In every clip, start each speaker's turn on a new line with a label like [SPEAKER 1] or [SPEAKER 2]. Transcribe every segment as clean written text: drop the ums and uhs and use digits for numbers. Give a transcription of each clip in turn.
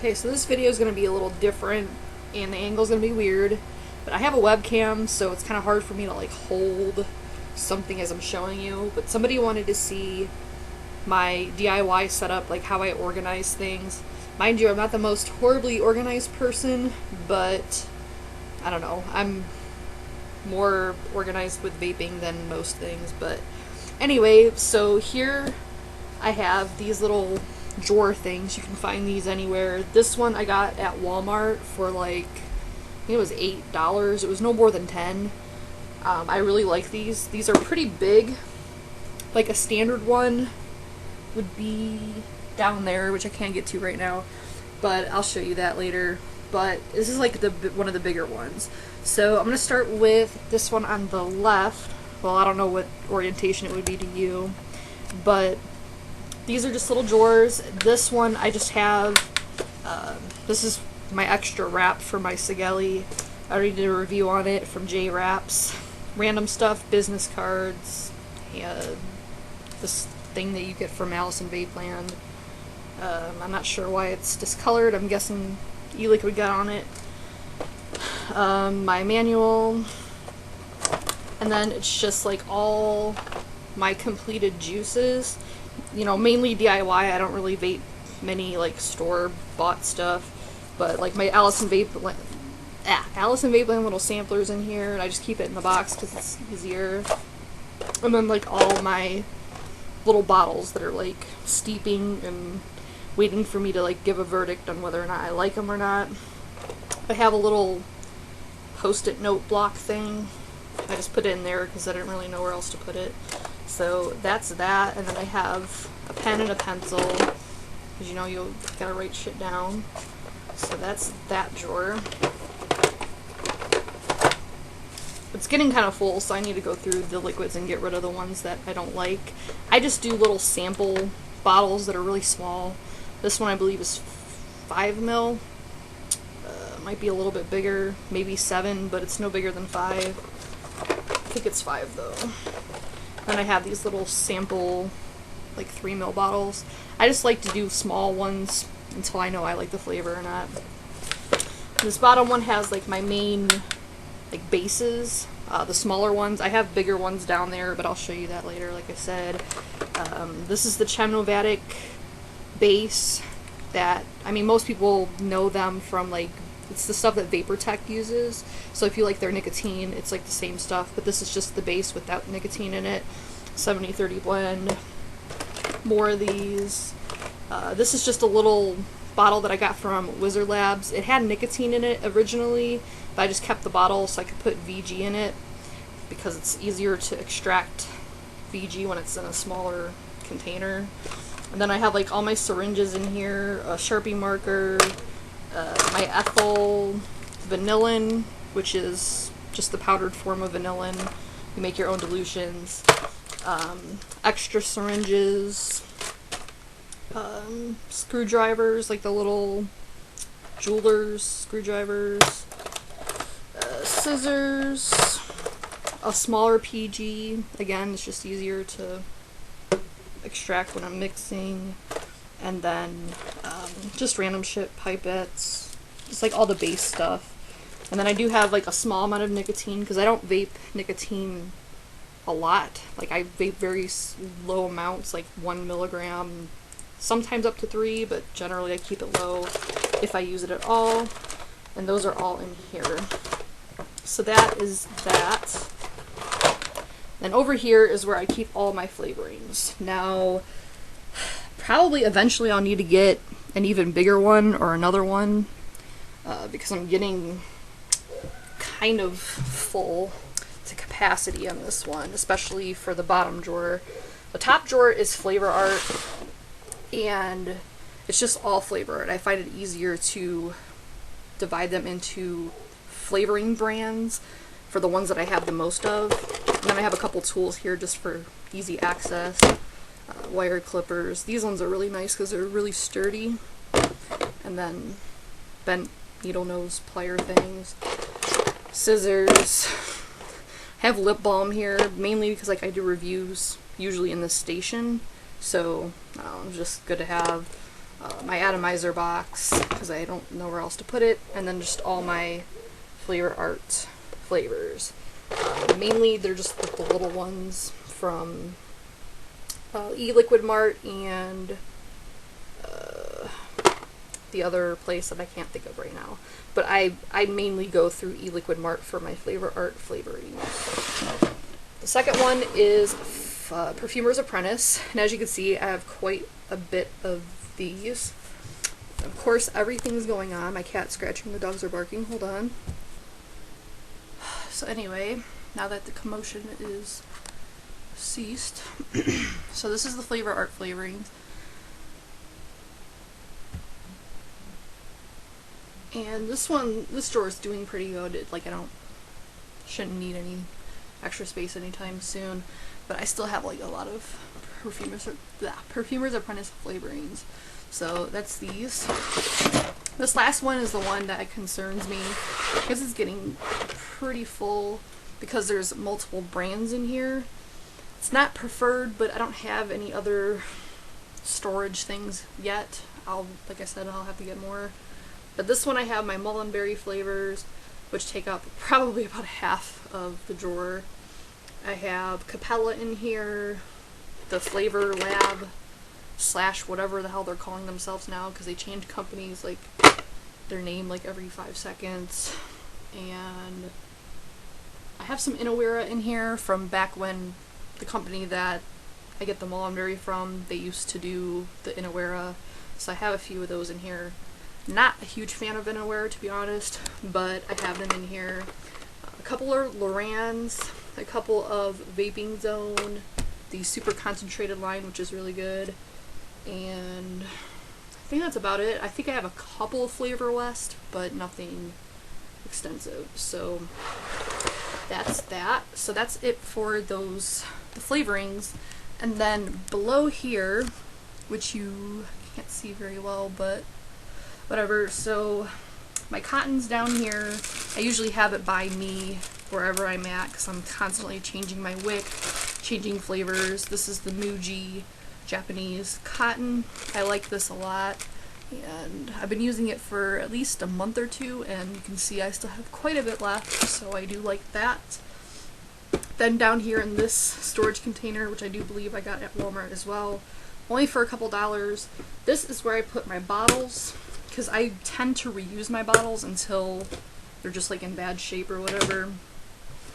[SPEAKER 1] Okay, so this video is going to be a little different, and the angle is going to be weird, but I have a webcam, so it's kind of hard for me to like hold something as I'm showing you, but somebody wanted to see my DIY setup, like how I organize things. Mind you, I'm not the most horribly organized person, but I don't know, I'm more organized with vaping than most things. But anyway, so here I have these little drawer things. You can find these anywhere. This one I got at Walmart for like, I think it was $8. It was no more than 10. I really like these. These are pretty big. Like a standard one would be down there, which I can't get to right now, but I'll show you that later. But this is like one of the bigger ones. So I'm going to start with this one on the left. Well, I don't know what orientation it would be to you, but these are just little drawers. This one I just have, this is my extra wrap for my Cannoli. I already did a review on it from J Wraps. Random stuff, business cards, this thing that you get from Alice in Vapeland. I'm not sure why it's discolored. I'm guessing ELIQUID got on it. My manual, and then it's just like all my completed juices. You know, mainly DIY. I don't really vape many like store-bought stuff, but like my Alice in Vapeland little samplers in here, and I just keep it in the box because it's easier. And then like all my little bottles that are like steeping and waiting for me to like give a verdict on whether or not I like them or not. I have a little post-it note block thing. I just put it in there because I didn't really know where else to put it. So that's that, and then I have a pen and a pencil, because you know you gotta write shit down. So that's that drawer. It's getting kind of full, so I need to go through the liquids and get rid of the ones that I don't like. I just do little sample bottles that are really small. This one I believe is 5 ml. Might be a little bit bigger, maybe 7, but it's no bigger than 5. I think it's 5 though. Then I have these little sample, like 3 ml bottles. I just like to do small ones until I know I like the flavor or not. This bottom one has like my main like bases. The smaller ones, I have bigger ones down there, but I'll show you that later, like I said. This is the Cannoli base that, I mean, most people know them from like, it's the stuff that Vaportech uses. So if you like their nicotine, it's like the same stuff, but this is just the base without nicotine in it. 70-30 blend. More of these. This is just a little bottle that I got from Wizard Labs. It had nicotine in it originally, but I just kept the bottle so I could put VG in it because it's easier to extract VG when it's in a smaller container. And then I have like all my syringes in here, a Sharpie marker, my ethyl vanillin, which is just the powdered form of vanillin. You make your own dilutions. Extra syringes, screwdrivers, like the little jeweler's screwdrivers, scissors, a smaller PG. Again, it's just easier to extract when I'm mixing. And then just random shit, pipettes, just like all the base stuff. And then I do have like a small amount of nicotine because I don't vape nicotine a lot. Like I vape very low amounts, like 1 milligram, sometimes up to 3, but generally I keep it low if I use it at all. And those are all in here. So that is that. And over here is where I keep all my flavorings. Now, probably eventually I'll need to get an even bigger one or another one because I'm getting kind of full to capacity on this one, especially for the bottom drawer. The top drawer is flavor art, and it's just all flavor art. I find it easier to divide them into flavoring brands for the ones that I have the most of. And then I have a couple tools here just for easy access. Wire clippers. These ones are really nice because they're really sturdy. And then bent needle nose plier things. Scissors. I have lip balm here, mainly because like I do reviews usually in this station, so it's just good to have. my atomizer box, because I don't know where else to put it, and then just all my Flavor Art flavors. Mainly they're just the little ones from ELIQUID Mart and the other place that I can't think of right now. But I mainly go through ELIQUID Mart for my Flavor Art flavoring. The second one is Perfumer's Apprentice, and as you can see, I have quite a bit of these. Of course, everything's going on. My cat's scratching, the dogs are barking. Hold on. So anyway, now that the commotion is ceased, so this is the Flavor Art flavoring. And this drawer is doing pretty good. Like, shouldn't need any extra space anytime soon, but I still have like a lot of Perfumer's Apprentice flavorings. So that's these. This last one is the one that concerns me because it's getting pretty full because there's multiple brands in here. It's not preferred, but I don't have any other storage things yet. Like I said, I'll have to get more. But this one I have my mullenberry flavors, which take up probably about half of the drawer. I have Capella in here, the Flavor Lab / whatever the hell they're calling themselves now, because they change companies, like their name like every 5 seconds. And I have some Inawera in here from back when the company that I get the mullenberry from, they used to do the Inawera, so I have a few of those in here. Not a huge fan of Inawera, to be honest, but I have them in here. A couple of Lorans, a couple of Vaping Zone, the super concentrated line, which is really good, and I think that's about it. I think I have a couple of Flavor West, but nothing extensive. So that's that. So that's it for the flavorings. And then below here, which you can't see very well, but whatever. So my cotton's down here. I usually have it by me wherever I'm at because I'm constantly changing my wick, changing flavors. This is the Muji Japanese cotton. I like this a lot, and I've been using it for at least a month or two, and you can see I still have quite a bit left, so I do like that. Then down here in this storage container, which I do believe I got at Walmart as well, only for a couple dollars, this is where I put my bottles, because I tend to reuse my bottles until they're just like in bad shape or whatever.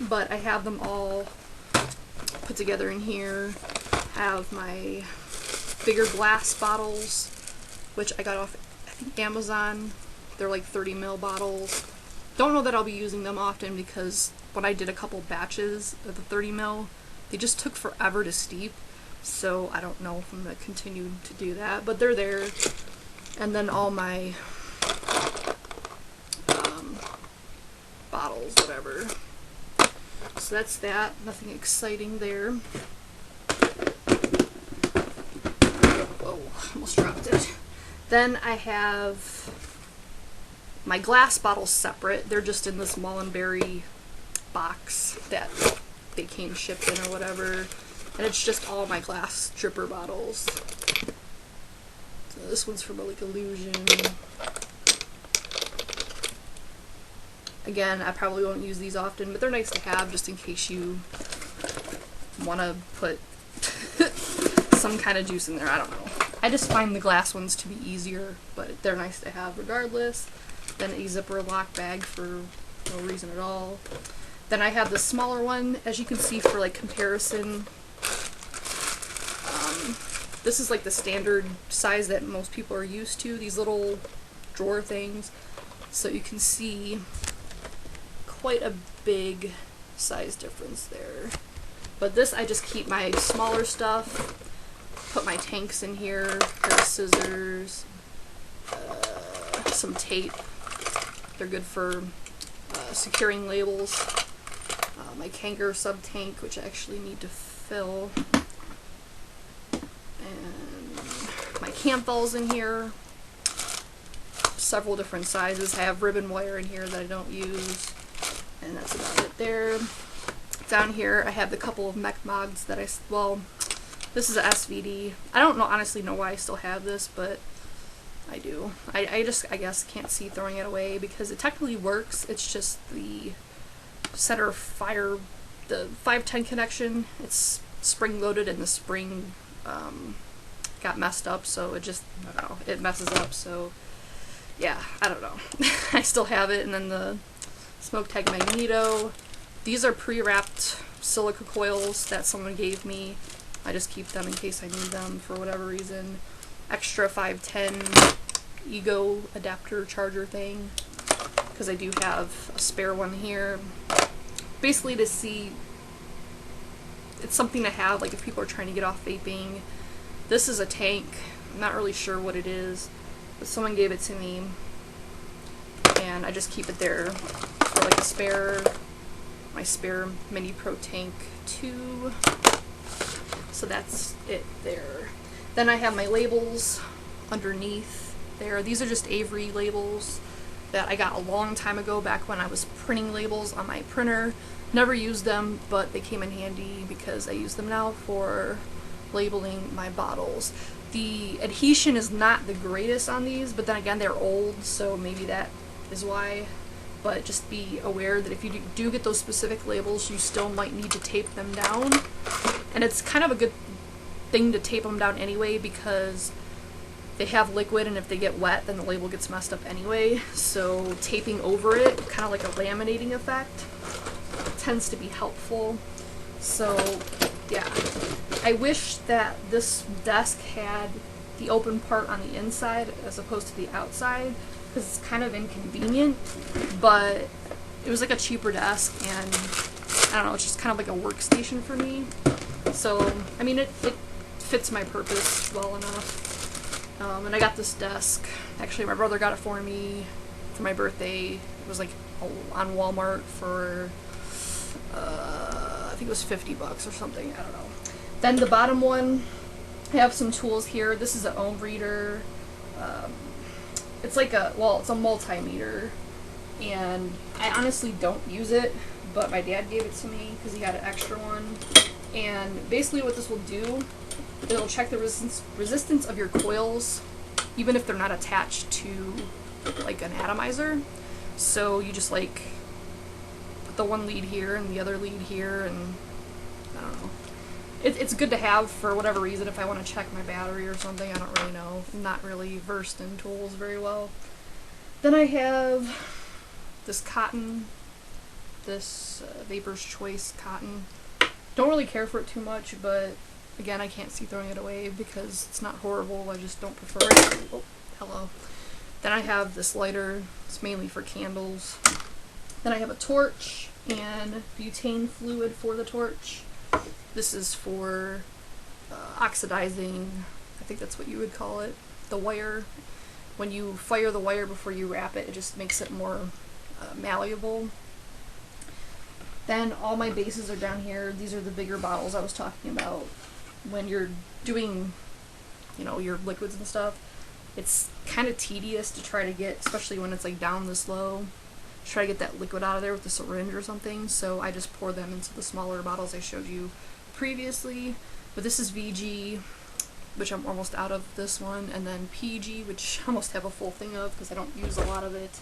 [SPEAKER 1] But I have them all put together in here. I have my bigger glass bottles, which I got off, I think, Amazon. They're like 30 ml bottles. Don't know that I'll be using them often because when I did a couple batches of the 30 ml, they just took forever to steep. So I don't know if I'm going to continue to do that, but they're there. And then all my bottles, whatever. So that's that. Nothing exciting there. Whoa, almost dropped it. Then I have my glass bottles separate. They're just in this mullenberry box that they came shipped in or whatever. And it's just all my glass dripper bottles. So this one's from like Illusion. Again, I probably won't use these often, but they're nice to have just in case you want to put some kind of juice in there. I don't know. I just find the glass ones to be easier, but they're nice to have regardless. Then a zipper lock bag for no reason at all. Then I have the smaller one, as you can see, for like comparison. This is like the standard size that most people are used to, these little drawer things. So you can see quite a big size difference there. But this, I just keep my smaller stuff, put my tanks in here, pair of scissors, some tape. They're good for securing labels. My Kangaroo sub tank, which I actually need to fill. And my canthols in here. Several different sizes. I have ribbon wire in here that I don't use. And that's about it there. Down here I have the couple of mech mods that well, this is a SVD. I don't know, honestly know why I still have this, but I do. I just, I guess, can't see throwing it away because it technically works. It's just the center fire, the 510 connection, it's spring loaded and the spring got messed up, so it just, I don't know, it messes up, so yeah, I don't know. I still have it. And then the Smoke Tag Magneto. These are pre-wrapped silica coils that someone gave me. I just keep them in case I need them for whatever reason. Extra 510 Ego adapter charger thing, because I do have a spare one here. Basically to see, it's something to have, like if people are trying to get off vaping. This is a tank. I'm not really sure what it is, but someone gave it to me, and I just keep it there for like a spare, my spare Mini Pro Tank 2. So that's it there. Then I have my labels underneath there. These are just Avery labels that I got a long time ago, back when I was printing labels on my printer. Never used them, but they came in handy because I use them now for labeling my bottles. The adhesion is not the greatest on these, but then again, they're old, so maybe that is why. But just be aware that if you do get those specific labels, you still might need to tape them down. And it's kind of a good thing to tape them down anyway, because they have liquid, and if they get wet, then the label gets messed up anyway. So taping over it, kind of like a laminating effect, tends to be helpful. So yeah, I wish that this desk had the open part on the inside as opposed to the outside, because it's kind of inconvenient, but it was like a cheaper desk, and I don't know, it's just kind of like a workstation for me. So, I mean, it fits my purpose well enough. And I got this desk. Actually, my brother got it for me for my birthday. It was like on Walmart for, I think it was $50 or something, I don't know. Then the bottom one, I have some tools here. This is an ohm reader. It's like a, well, it's a multimeter, and I honestly don't use it, but my dad gave it to me because he got an extra one. And basically what this will do, it'll check the resistance of your coils, even if they're not attached to like an atomizer. So you just like put the one lead here and the other lead here, and I don't know. It's good to have for whatever reason, if I want to check my battery or something. I don't really know. I'm not really versed in tools very well. Then I have this cotton, this Vapor's Choice cotton. Don't really care for it too much, but again, I can't see throwing it away because it's not horrible. I just don't prefer it. Oh, hello. Then I have this lighter. It's mainly for candles. Then I have a torch and butane fluid for the torch. This is for oxidizing, I think that's what you would call it, the wire. When you fire the wire before you wrap it, it just makes it more malleable. Then all my bases are down here. These are the bigger bottles I was talking about. When you're doing, you know, your liquids and stuff, it's kind of tedious to try to get, especially when it's like down this low, try to get that liquid out of there with a syringe or something. So I just pour them into the smaller bottles I showed you previously. But this is VG, which I'm almost out of this one, and then PG, which I almost have a full thing of because I don't use a lot of it.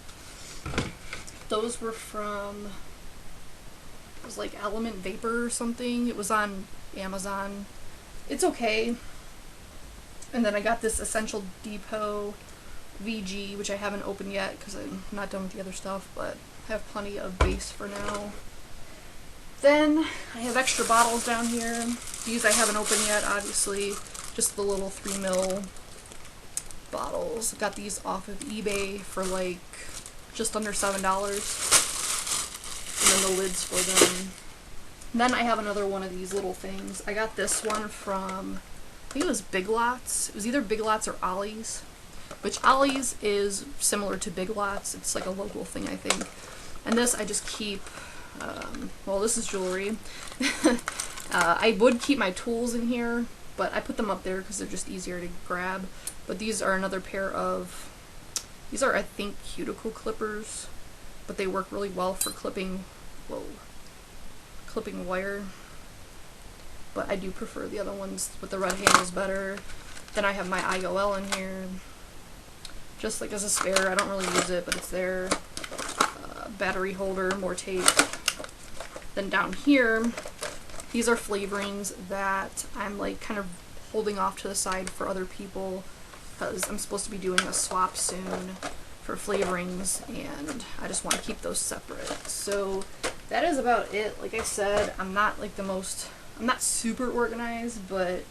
[SPEAKER 1] Those were from, it was like Element Vapor or something. It was on Amazon. It's okay. And then I got this Essential Depot VG, which I haven't opened yet because I'm not done with the other stuff, but I have plenty of base for now. Then I have extra bottles down here. These I haven't opened yet, obviously. Just the little 3 ml bottles. I got these off of eBay for like just under $7. And then the lids for them. And then I have another one of these little things. I got this one from, I think it was Big Lots. It was either Big Lots or Ollie's. Which Ollie's is similar to Big Lots. It's like a local thing, I think. And this I just keep, well, this is jewelry. I would keep my tools in here, but I put them up there because they're just easier to grab. But these are another pair of, these are, I think, cuticle clippers, but they work really well for clipping, clipping wire. But I do prefer the other ones with the red handles better. Then I have my IOL in here. just like as a spare. I don't really use it, but it's there. Battery holder, more tape. Then down here, these are flavorings that I'm like kind of holding off to the side for other people because I'm supposed to be doing a swap soon for flavorings, and I just want to keep those separate. So that is about it. Like I said, I'm not like I'm not super organized, but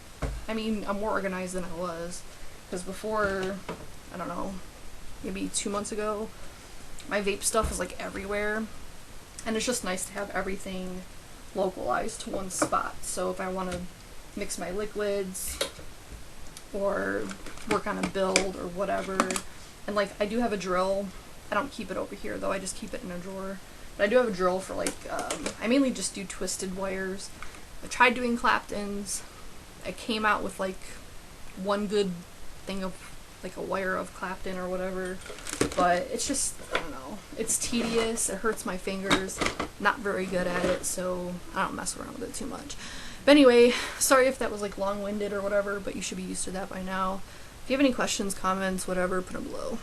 [SPEAKER 1] I mean, I'm more organized than I was, because before, I don't know, maybe 2 months ago, my vape stuff was like everywhere, and it's just nice to have everything localized to one spot. So if I want to mix my liquids or work on a build or whatever, and like I do have a drill. I don't keep it over here though, I just keep it in a drawer. But I do have a drill for like, I mainly just do twisted wires. I tried doing Claptons. I came out with like one good thing of like a wire of Clapton or whatever, but it's just, I don't know, it's tedious, it hurts my fingers, not very good at it, so I don't mess around with it too much. But anyway, sorry if that was like long-winded or whatever, but you should be used to that by now. If you have any questions, comments, whatever, put them below.